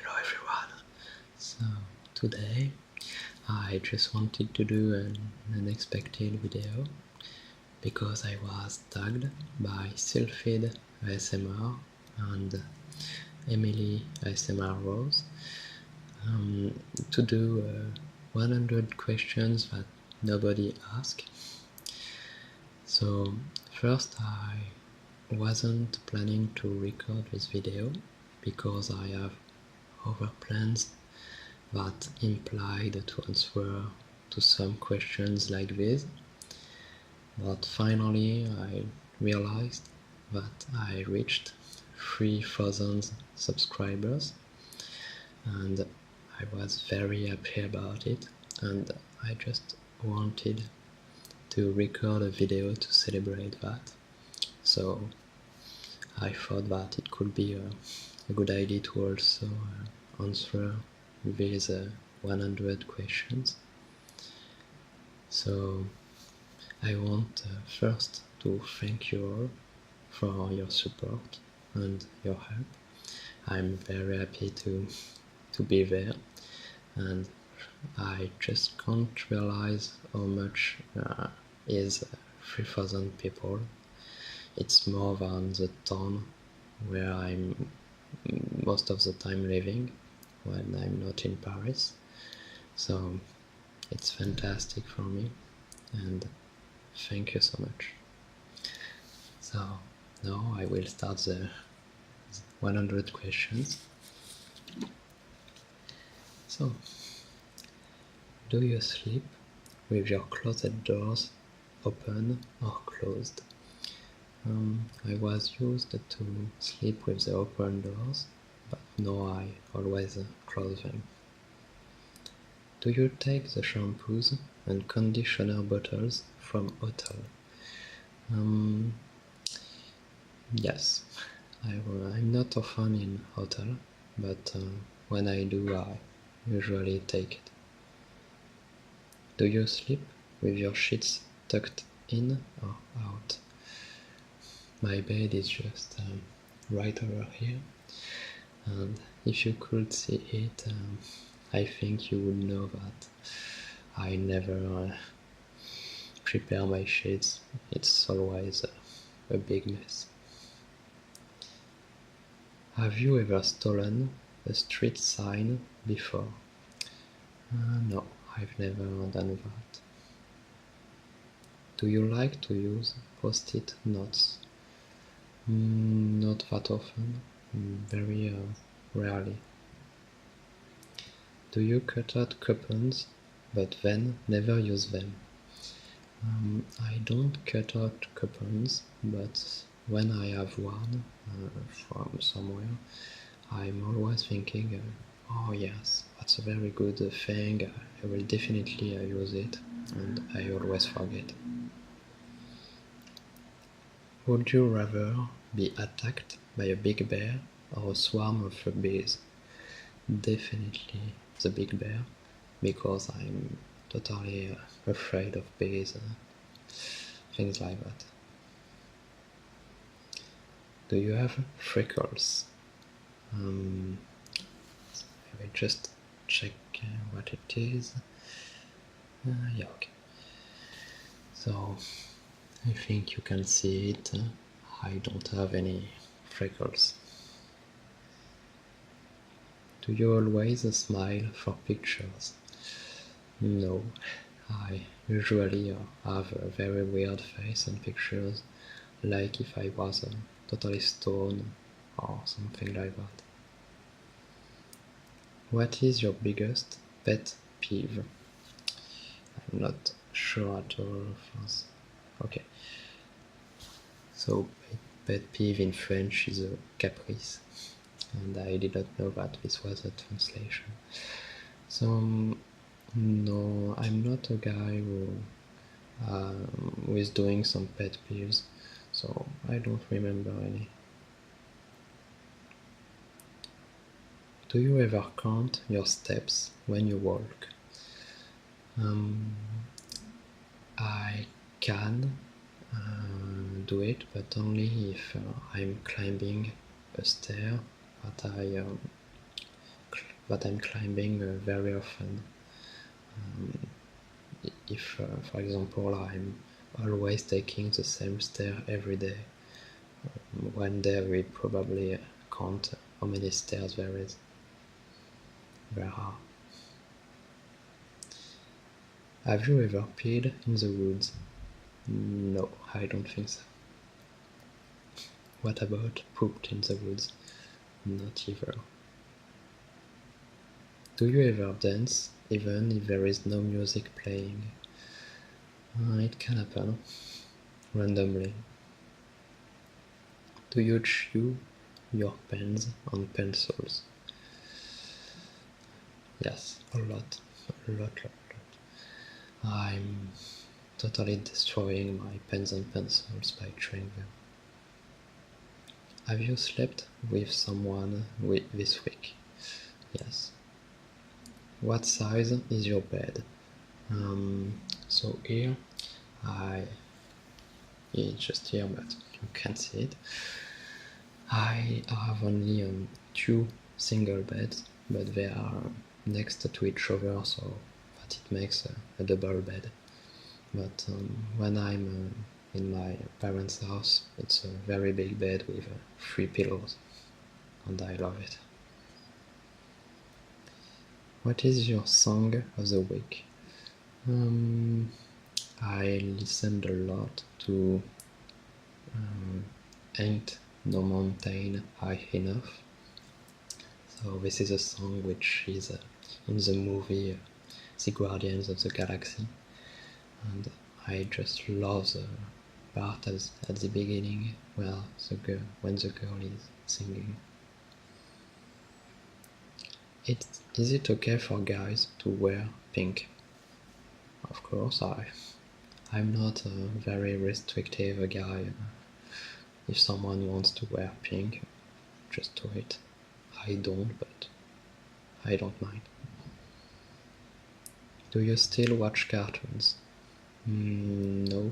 Hello everyone. So today I just wanted to do an unexpected video because I was tagged by Sylphide ASMR and Emilie ASMRose to do 100 questions that nobody asked. So first I wasn't planning to record this video because I have other plans that implied to answer to some questions like this, but finally I realized that I reached 3,000 subscribers and I was very happy about it, and I just wanted to record a video to celebrate that. So I thought that it could be a good idea to also answer these 100 questions. So I want first to thank you all for your support and your help. I'm very happy to be there, and I just can't realize how much is 3,000 people. It's more than the town where I'm most of the time living when I'm not in Paris. So it's fantastic for me, and thank you so much. So now I will start the 100 questions. So, do you sleep with your closet doors open or closed? I was used to sleep with the open doors, but now I always close them. Do you take the shampoos and conditioner bottles from hotel? Yes, I'm not often in hotel, but when I do, I usually take it. Do you sleep with your sheets tucked in or out? My bed is just right over here, and if you could see it, I think you would know that I never prepare my sheets. It's always a big mess. Have you ever stolen a street sign before? No, I've never done that. Do you like to use post-it notes? Not that often, very rarely. Do you cut out coupons but then never use them? I don't cut out coupons, but when I have one from somewhere, I'm always thinking, oh yes, that's a very good thing, I will definitely use it, and I always forget. Would you rather be attacked by a big bear or a swarm of bees? Definitely the big bear, because I'm totally afraid of bees, things like that. Do you have freckles? I will just check what it is. Yeah, okay. So I think you can see it. I don't have any freckles. Do you always smile for pictures? No, I usually have a very weird face in pictures, like if I was totally stoned or something like that. What is your biggest pet peeve? I'm not sure at all. Okay. So pet peeve in French is a caprice, and I did not know that this was a translation. So no, I'm not a guy who is doing some pet peeves, so I don't remember any. Do you ever count your steps when you walk? I can do it, but only if I'm climbing a stair that I that I'm climbing very often. If, for example, I'm always taking the same stair every day, one day we probably count how many stairs there are. Have you ever peed in the woods? No, I don't think so. What about pooped in the woods? Not either. Do you ever dance, even if there is no music playing? It can happen, randomly. Do you chew your pens and pencils? Yes, a lot. I'm totally destroying my pens and pencils by chewing them. Have you slept with someone this week? Yes. What size is your bed? So here, it's just here, but you can't see it. I have only 2 single beds, but they are next to each other, so that it makes a double bed. But when I'm in my parents' house, it's a very big bed with 3 pillows, and I love it. What is your song of the week? I listened a lot to Ain't No Mountain High Enough. So this is a song which is in the movie The Guardians of the Galaxy, and I just love the part at the beginning where when the girl is singing. Is it okay for guys to wear pink? Of course, I'm not a very restrictive guy. If someone wants to wear pink, just do it. I don't, but I don't mind. Do you still watch cartoons? No,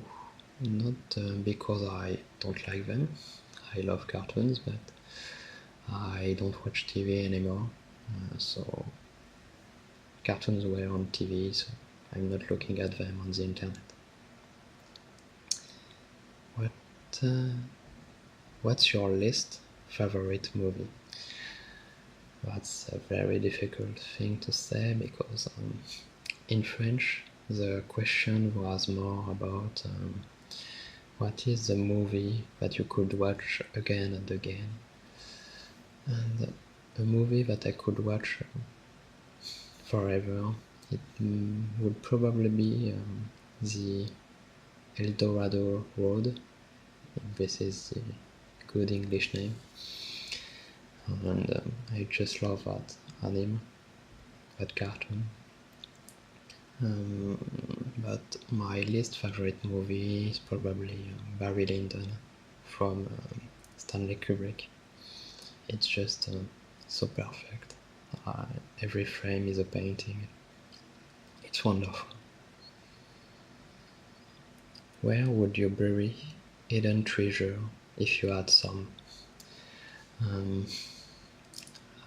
not because I don't like them. I love cartoons, but I don't watch TV anymore. So cartoons were on TV, so I'm not looking at them on the internet. What's your least favorite movie? That's a very difficult thing to say because in French the question was more about what is the movie that you could watch again and again. And a movie that I could watch forever, it would probably be the El Dorado Road. This is the good English name. And I just love that anime, that cartoon. But my least favorite movie is probably Barry Lyndon from Stanley Kubrick. It's just so perfect. Every frame is a painting. It's wonderful. Where would you bury hidden treasure if you had some?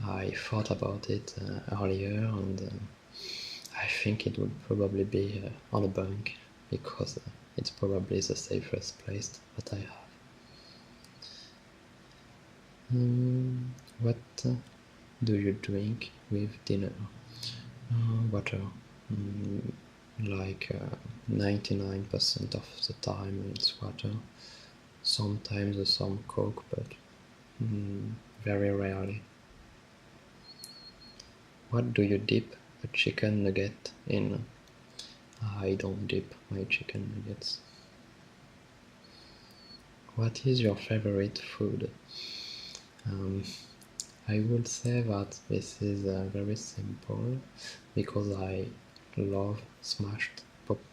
I thought about it earlier, and I think it would probably be on a bank, because it's probably the safest place that I have. What do you drink with dinner? Water. Like 99% of the time it's water. Sometimes some Coke, but very rarely. What do you dip a chicken nugget in? I don't dip my chicken nuggets. What is your favorite food? I would say that this is very simple, because I love smashed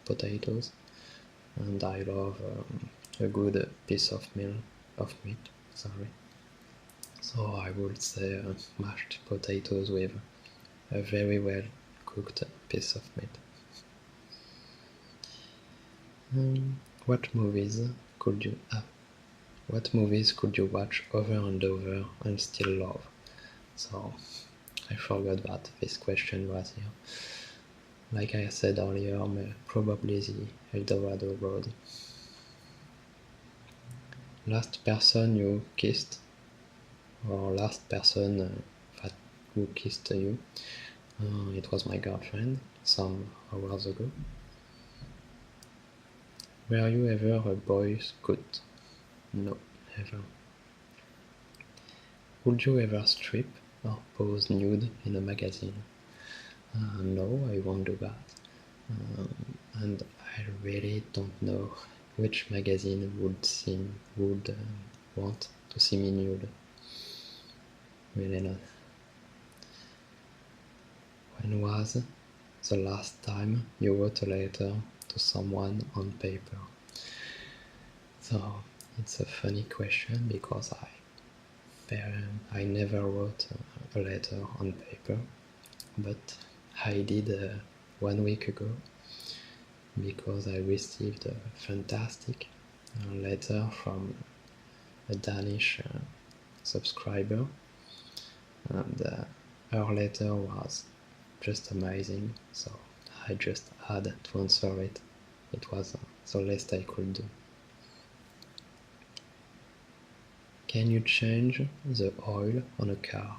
potatoes, and I love a good piece of meat. So I would say mashed potatoes with a very well cooked piece of meat. What movies could you watch over and over and still love? So I forgot that this question was here. Like I said earlier, probably the Eldorado Road. Last person you kissed, or last person that who kissed you? It was my girlfriend some hours ago. Were you ever a Boy Scout? No, never. Would you ever strip or pose nude in a magazine? No, I won't do that. And I really don't know which magazine would want to see me nude. Really not. When was the last time you wrote a letter to someone on paper? So it's a funny question because I never wrote a letter on paper, but I did 1 week ago because I received a fantastic letter from a Danish subscriber, and her letter was just amazing, so I just had to answer it. It was the least I could do. Can you change the oil on a car?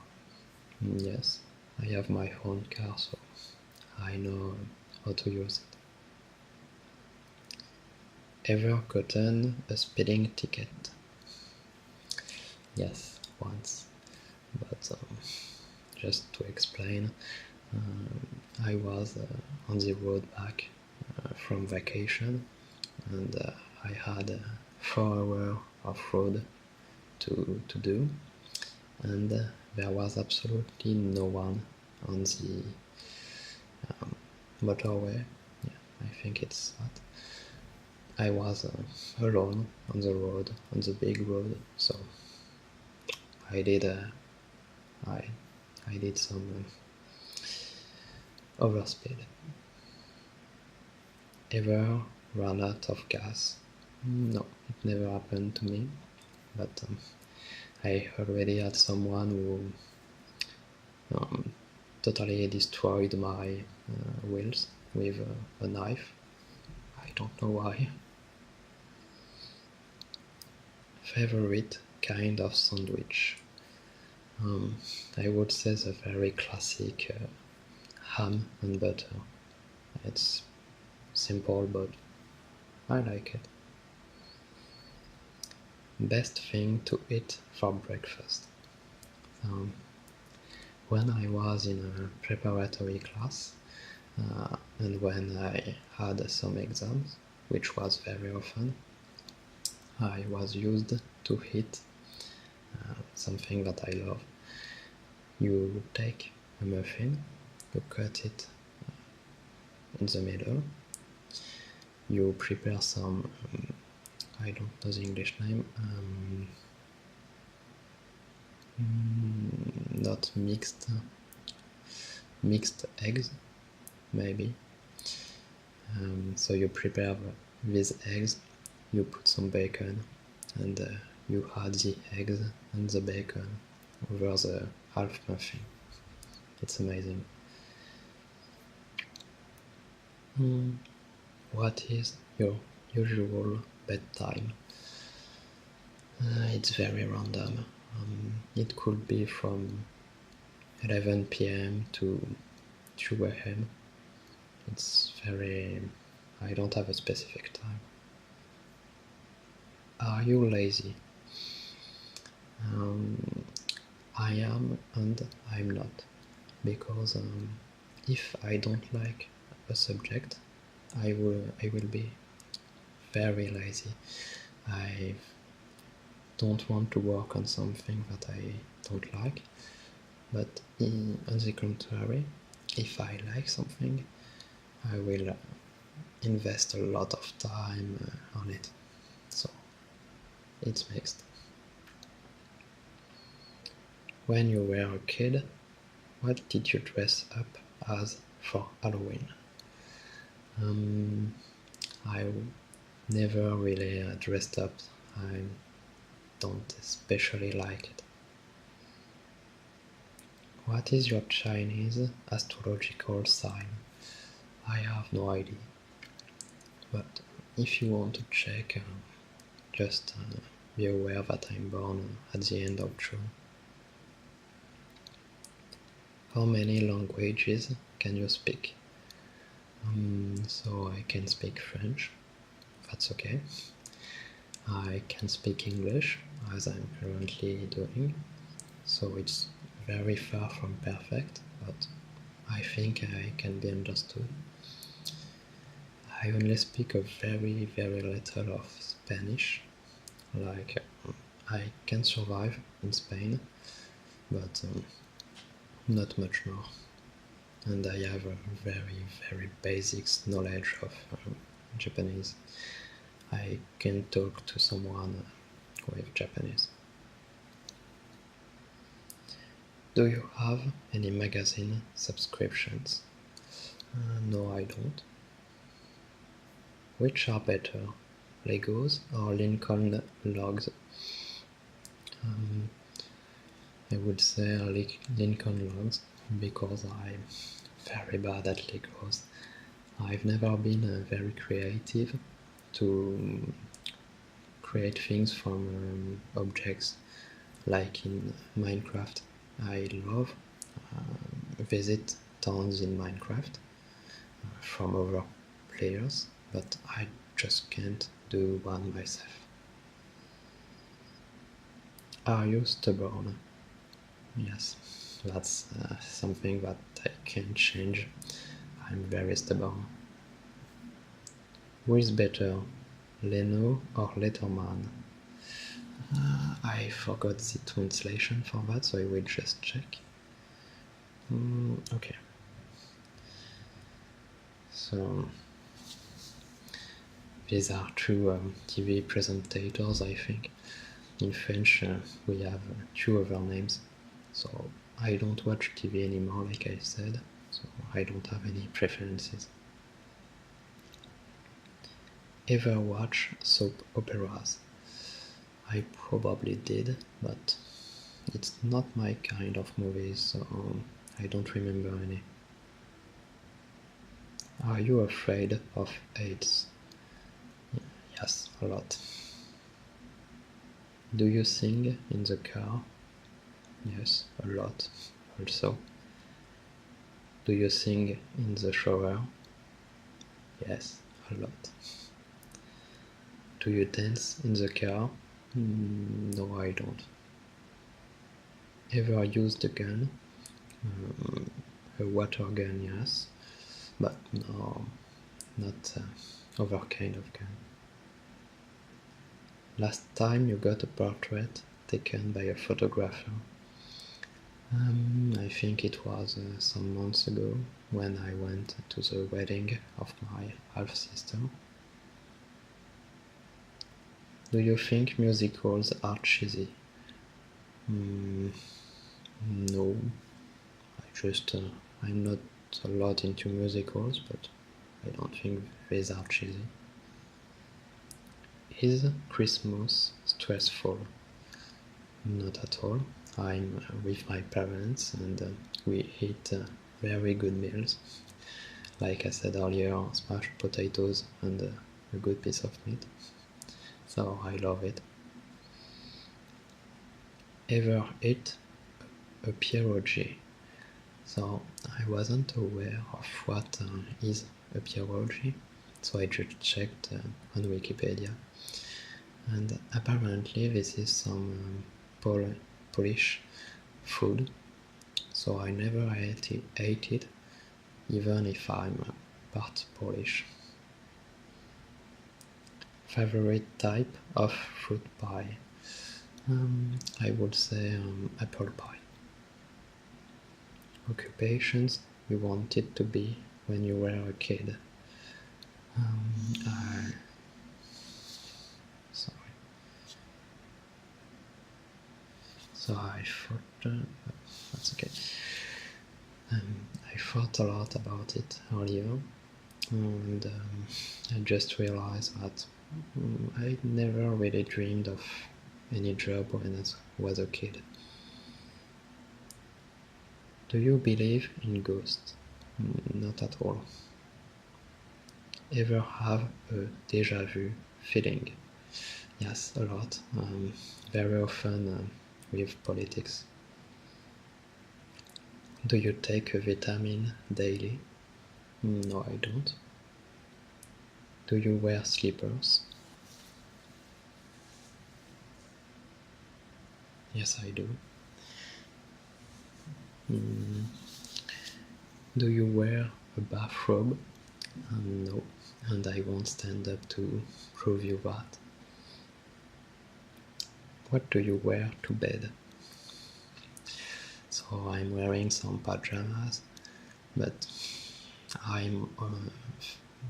Yes, I have my own car, so I know how to use it. Ever gotten a speeding ticket? Yes, once, but just to explain, I was on the road back from vacation, and I had 4 hours of road to do, and there was absolutely no one on the motorway. Yeah, I think it's that. I was alone on the road, on the big road, so I did I did some overspeed. Ever run out of gas? No, it never happened to me, but I already had someone who totally destroyed my wheels with a knife. I don't know why. Favorite kind of sandwich? I would say the very classic ham and butter. It's simple, but I like it. Best thing to eat for breakfast? When I was in a preparatory class, and when I had some exams, which was very often, I was used to eat something that I love. You take a muffin, you cut it in the middle, you prepare some, I don't know the English name, not mixed eggs, maybe. So you prepare these eggs, you put some bacon, and you add the eggs and the bacon over the half muffin. It's amazing. What is your usual bedtime? It's very random. It could be from 11 p.m. to 2 a.m. It's very... I don't have a specific time. Are you lazy? I am and I'm not. Because if I don't like a subject, I will be very lazy. I don't want to work on something that I don't like, but on the contrary, if I like something, I will invest a lot of time on it. So it's mixed. When you were a kid, what did you dress up as for Halloween? I never really dressed up. I don't especially like it. What is your Chinese astrological sign? I have no idea. But if you want to check, just be aware that I'm born at the end of June. How many languages can you speak? So I can speak French, that's okay. I can speak English, as I'm currently doing, so it's very far from perfect, but I think I can be understood. I only speak a very, very little of Spanish, like I can survive in Spain, but not much more. And I have a very, very basic knowledge of Japanese. I can talk to someone with Japanese. Do you have any magazine subscriptions? No, I don't. Which are better, Legos or Lincoln Logs? I would say Lincoln Logs because I'm very bad at Legos. I've never been very creative to create things from objects like in Minecraft. I love visit towns in Minecraft from other players, but I just can't do one myself. Are you stubborn? Yes, that's something that I can't change. I'm very stubborn. Who is better, Leno or Letterman? I forgot the translation for that, so I will just check. Okay. So these are two TV presentators, I think. In French, we have two other names. So I don't watch TV anymore, like I said, so I don't have any preferences. Ever watch soap operas? I probably did, but it's not my kind of movies, so I don't remember any. Are you afraid of AIDS? Yes, a lot. Do you sing in the car? Yes, a lot, also. Do you sing in the shower? Yes, a lot. Do you dance in the car? No, I don't. Ever used a gun? A water gun, yes, but no, not other kind of gun. Last time you got a portrait taken by a photographer? I think it was some months ago when I went to the wedding of my half-sister. Do you think musicals are cheesy? No, I'm not a lot into musicals, but I don't think these are cheesy. Is Christmas stressful? Not at all. I'm with my parents and we eat very good meals. Like I said earlier, smashed potatoes and a good piece of meat. So I love it. Ever ate a pierogi? So I wasn't aware of what is a pierogi, so I just checked on Wikipedia. And apparently this is some Polish food, so I never ate it, even if I'm part Polish. Favorite type of fruit pie? I would say apple pie. Occupations you wanted to be when you were a kid? Sorry. So I thought, that's okay. I thought a lot about it earlier, and I just realized that I never really dreamed of any job when I was a kid. Do you believe in ghosts? Not at all. Ever have a déjà vu feeling? Yes, a lot. Very often with politics. Do you take a vitamin daily? No, I don't. Do you wear slippers? Yes, I do. Do you wear a bathrobe? No, and I won't stand up to prove you that. What do you wear to bed? So I'm wearing some pajamas, but I'm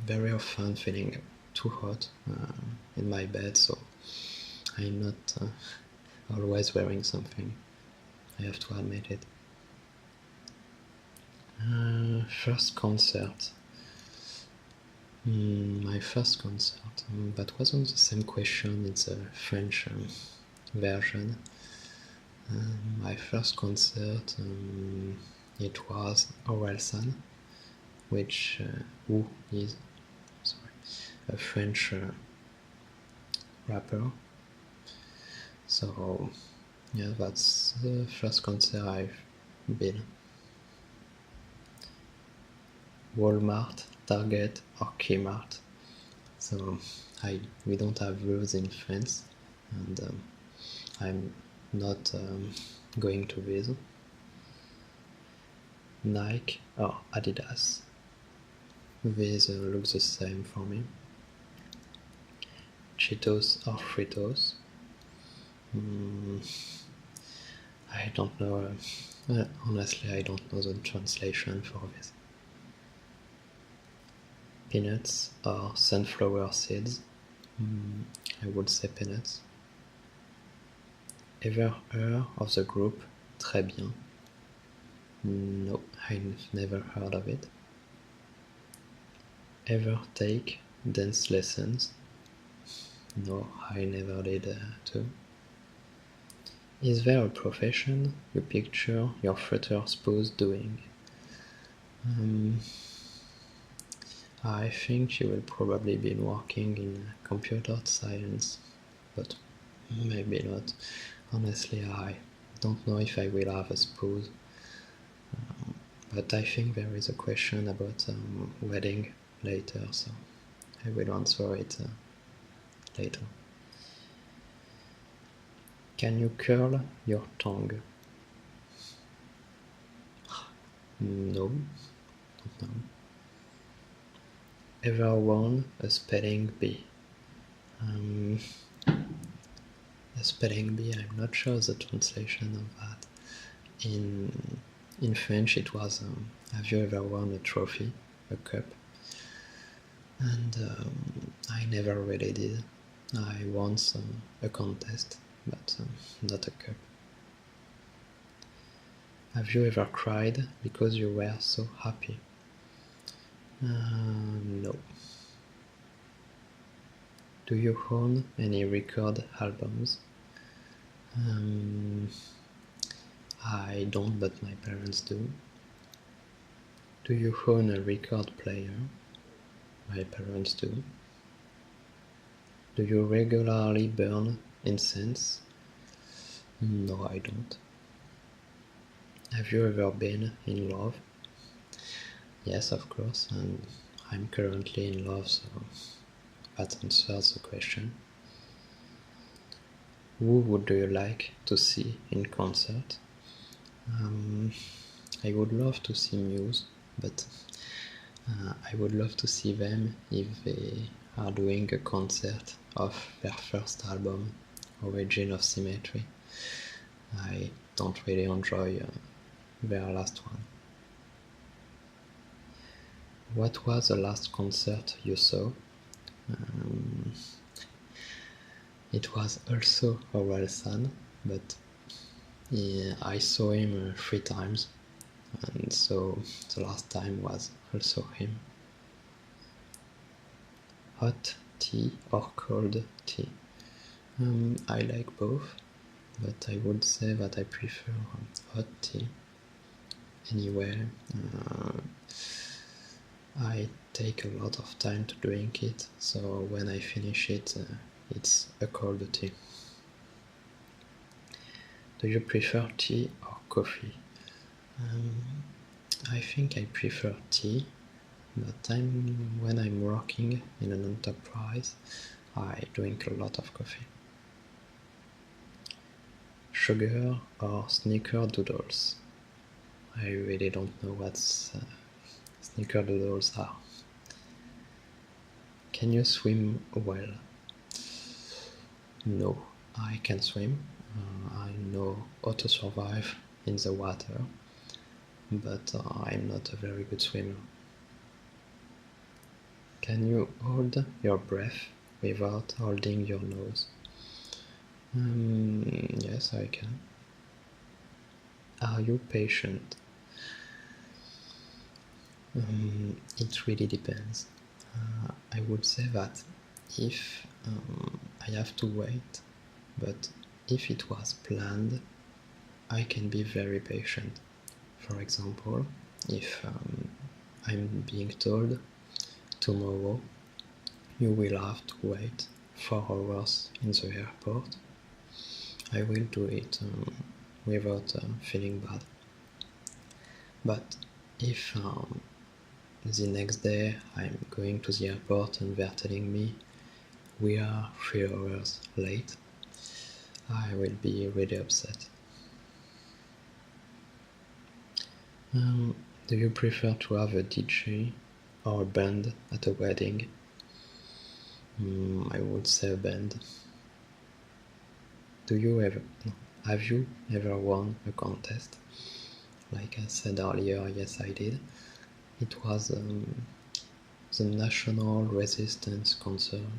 very often feeling too hot in my bed, so I'm not always wearing something. I have to admit it. First concert. My first concert. That wasn't the same question, it's a French version. My first concert, it was Orelsan, which who is a French rapper. So yeah, that's the first concert I've been. Walmart, Target or Kmart. So we don't have rules in France, and I'm not going to these. Nike or Adidas. These look the same for me. Cheetos or Fritos. I don't know. Honestly, I don't know the translation for this. Peanuts or sunflower seeds. I would say peanuts. Ever heard of the group Très Bien? No, I've never heard of it. Ever take dance lessons? No, I never did too. Is there a profession you picture your future spouse doing? I think she will probably be working in computer science, but maybe not. Honestly, I don't know if I will have a spouse. But I think there is a question about wedding later, so I will answer it later. Can you curl your tongue? No, don't know. Ever worn a spelling bee? A spelling bee, I'm not sure the translation of that. In French it was have you ever won a trophy, a cup? And I never really did. I won a contest, but not a cup. Have you ever cried because you were so happy? No. Do you own any record albums? I don't, but my parents do. Do you own a record player? My parents do. Do you regularly burn incense? No, I don't. Have you ever been in love? Yes, of course, and I'm currently in love, so that answers the question. Who would you like to see in concert? I would love to see Muse, but I would love to see them if they are doing a concert of their first album, Origin of Symmetry. I don't really enjoy their last one. What was the last concert you saw? It was also Orelsan, but I saw him 3 times, and so the last time was also him. Hot tea or cold tea? I like both, but I would say that I prefer hot tea. anyway. I take a lot of time to drink it, so when I finish it, it's a cold tea. Do you prefer tea or coffee? I think I prefer tea, but when I'm working in an enterprise, I drink a lot of coffee. Sugar or snickerdoodles? I really don't know what snickerdoodles are. Can you swim well? No, I can swim. I know how to survive in the water, but I'm not a very good swimmer. Can you hold your breath without holding your nose? Yes, I can. Are you patient? It really depends. I would say that if I have to wait, but if it was planned, I can be very patient. For example, if I'm being told tomorrow you will have to wait 4 hours in the airport, I will do it without feeling bad. But if the next day I'm going to the airport and they're telling me we are 3 hours late, I will be really upset. Do you prefer to have a DJ or a band at a wedding? I would say a band. Have you ever won a contest? Like I said earlier, yes I did. It was the National Resistance contest.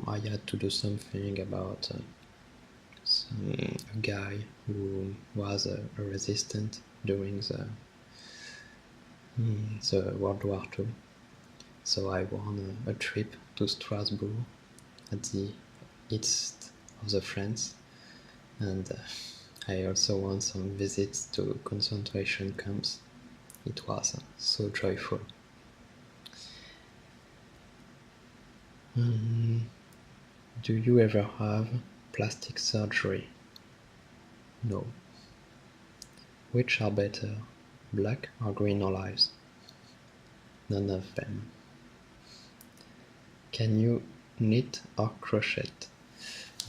I had to do something about a guy who was a resistant during the World War II. So I won a trip to Strasbourg at the east of the France, and I also won some visits to concentration camps. It was so joyful. Do you ever have plastic surgery? No. Which are better, black or green olives? None of them. Can you knit or crochet?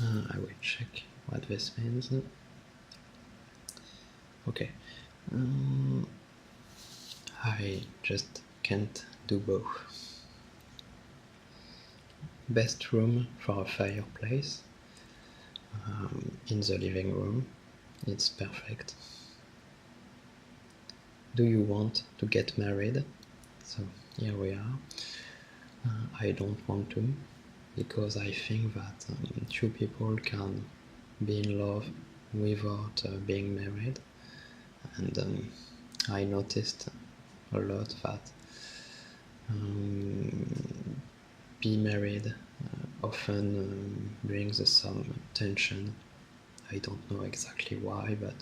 I will check what this means. Okay. I just can't do both. Best room for a fireplace? In the living room. It's perfect. Do you want to get married? So here we are. I don't want to, because I think that two people can be in love without being married, and I noticed a lot that be married often brings some tension. I don't know exactly why, but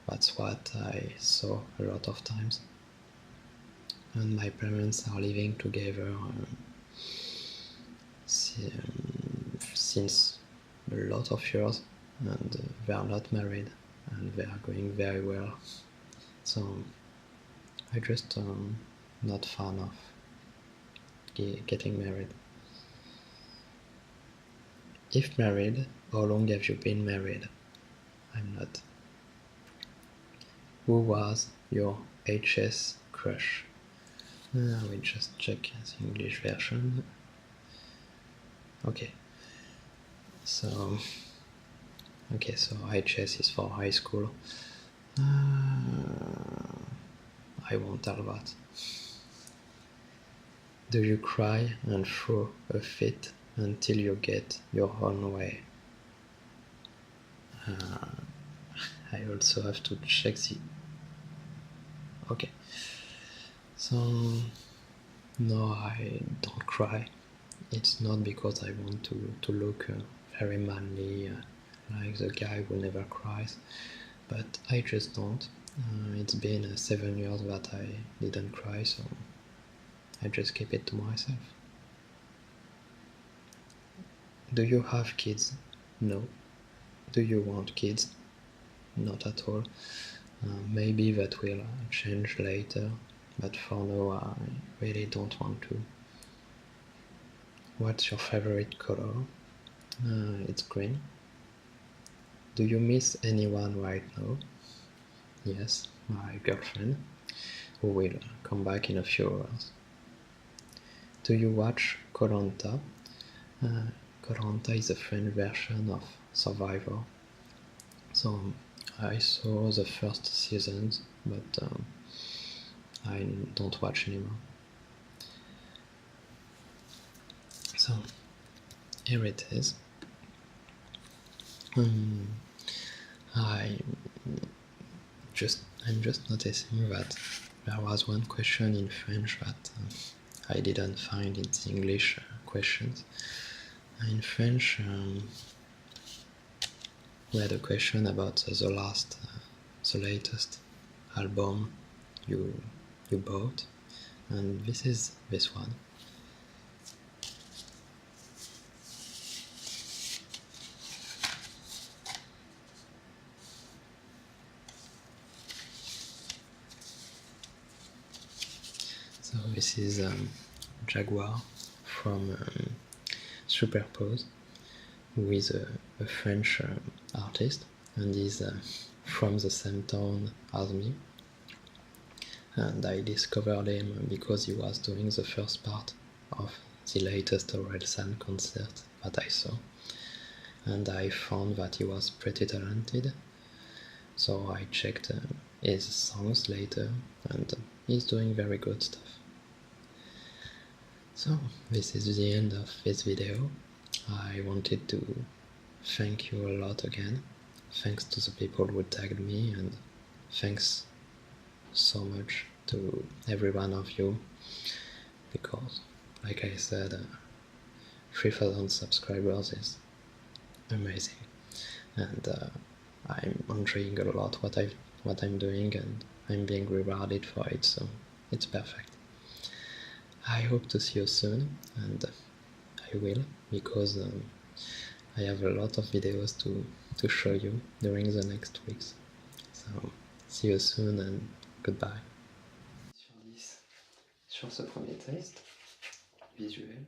that's what I saw a lot of times. And my parents are living together since a lot of years, and they are not married, and they are going very well. So I just not fan of getting married. If married, how long have you been married? I'm not. Who was your HS crush? I will just check the English version. Okay. So HS is for high school. I won't tell that. Do you cry and throw a fit until you get your own way? I also have to check the... Okay. So, no, I don't cry. It's not because I want to look very manly like the guy who never cries, but I just don't. It's been 7 years that I didn't cry, so I just keep it to myself. Do you have kids? No. Do you want kids? Not at all. Maybe that will change later, but for now I really don't want to. What's your favorite color? It's green. Do you miss anyone right now? Yes, my girlfriend, who will come back in a few hours. Do you watch Koh Lanta? Koh Lanta is a French version of Survivor. So I saw the first seasons, but I don't watch anymore. So here it is. I'm just noticing that there was one question in French that I didn't find in the English questions. In French, we had a question about the latest album you bought, and this is this one. So this is Jaguar from Superpose, who is a French artist and is from the same town as me. And I discovered him because he was doing the first part of the latest Orelsan concert that I saw. And I found that he was pretty talented, so I checked his songs later, and he's doing very good stuff. So this is the end of this video. I wanted to thank you a lot again. Thanks to the people who tagged me, and thanks so much to every one of you, because like I said, 3,000 subscribers is amazing, and I'm enjoying a lot what I'm doing, and I'm being rewarded for it, so it's perfect. I hope to see you soon, and I will, because I have a lot of videos to show you during the next weeks. So see you soon and goodbye. Sur ce premier test visuel.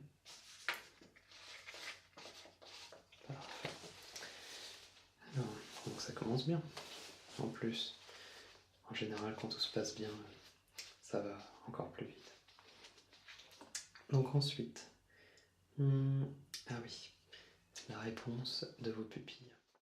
Parfait. Alors, donc ça commence bien. En plus, en général, quand tout se passe bien, ça va encore plus vite. Donc ensuite, ah oui, la réponse de vos pupilles.